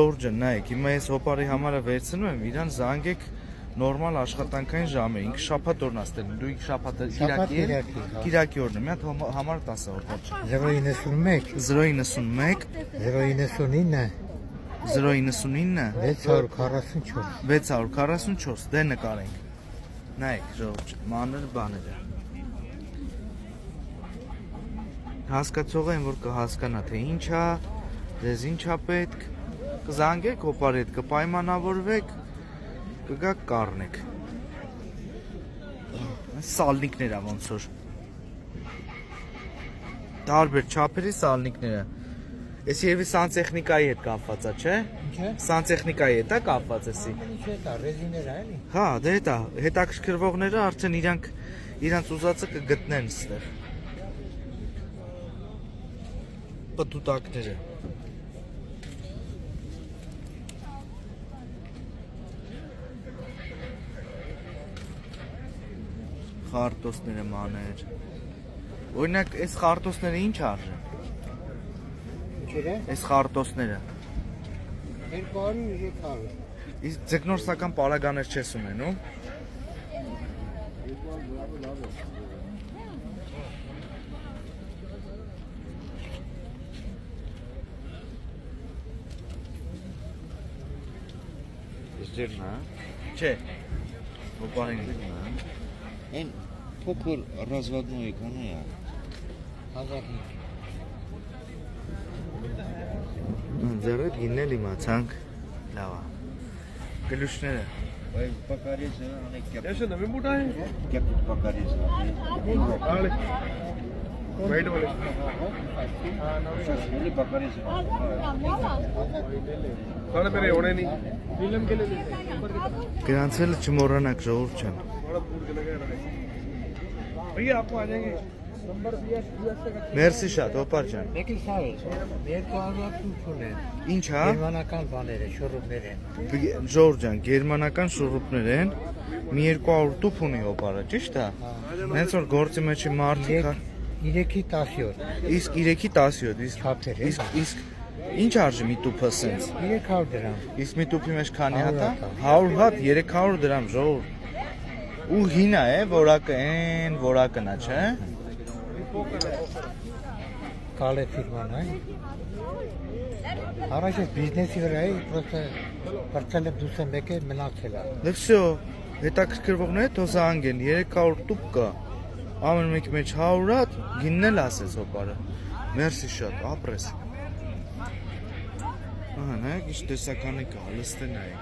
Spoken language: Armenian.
Ժորժը, նայեք, հիմա ես հոպարի համարը վերցնում եմ, իրան զանգեք նորմալ աշխատանքային ժամ է, ինքը շաբաթ օրն աստել, դու ինքը շաբաթը կիրակի օրն է, մի հատ համարը 10 հոպար չէ։ 091 091 099 099 644 դե նկարենք, նայեք ժորժ, մանր բաները։ Հասկացողը են, որ կհասկանա, թե ինչա, դեզ ինչա պետք, կզանգեք հոպար հետ, կպայմանավորվեք, կգաք կառնեք։ Սալնիկներ ոնց որ։ Տարբեր չափերի սալնիկները։ Ես երևի սանտեխնիկայի հետ կապված է, չէ՞։ Ինչե՞։ Սանտեխնիկայի հետ է կապված էսի։ Ինչե՞ դա ռեզիներ է, էլի։ Հա, դե դա հետաքրքրվողները արդեն իրանց ուզածը կգտնեն ստեղ։ Պտուտակները։ Խարտոսները մաներ։ Օրինակ, այս խարտոսները ինչ արժեն։ Ինչերը։ Այս խարտոսները։ 200-300։ Իսկ ձկնորսական պարագաներ չես ունենում։ Ձերն է։ Չէ։ Հոպարին։ Այն փոքր ռազվադնոյի կանա է։ 1000։ Ձեռը գիննել իմացանք։ Լավ է։ Գլուշները։ Բայց պակարիզը անեք կապ։ Ես նվի մուտա է։ Կապ պակարիզը։ Ալե։ Wait a Շաշուլի պակարիզը։ Քանը բերե օրենի։ Ֆիլմ կելել է։ Գրանցելը չմոռանաք ժողովուրդ ջան։ Բੜਾ փուր կլեգա रहे। भैया आपको आ जाएंगे नंबर दिया से Մերսի շատ, հոպար ջան։ Մեկի սա է, 200 է։ Ինչ հա։ Գերմանական բաներ է, շուռուպներ են։ Ժողովուրդ ջան, գերմանական շուռուպներ են։ Մի 200 տուփ ունի հոպարը, ճիշտ է։ Հենց որ գործի մեջի մարդիկ 3-ի 10-յոթ։ իսկ 3-ի 17, Չափեր է։ իսկ ինչ արժի մի տուփը սենց։ 300 դրամ։ Իսկ մի տուփի մեջ քանի հատ է։ 100 100 հատ 300 դրամ ժողովուրդ։ Ու հինա է, որակը են, որակն է, չէ՞։ Կալե ֆիրման է։ Առաջ բիզնեսի վրա է, պրոստը բրցել եմ դուս եմ եկել մնացել է։ Դե վсё, հետաքրքրվողները թող զանգեն 300 տուփ կա։ Ամեն մեկի մեջ 100 հատ գիննել ասես հոպարը։ Մերսի շատ, ապրես։ Ահա, նայեք, ինչ տեսականի կա, լստե նայեք։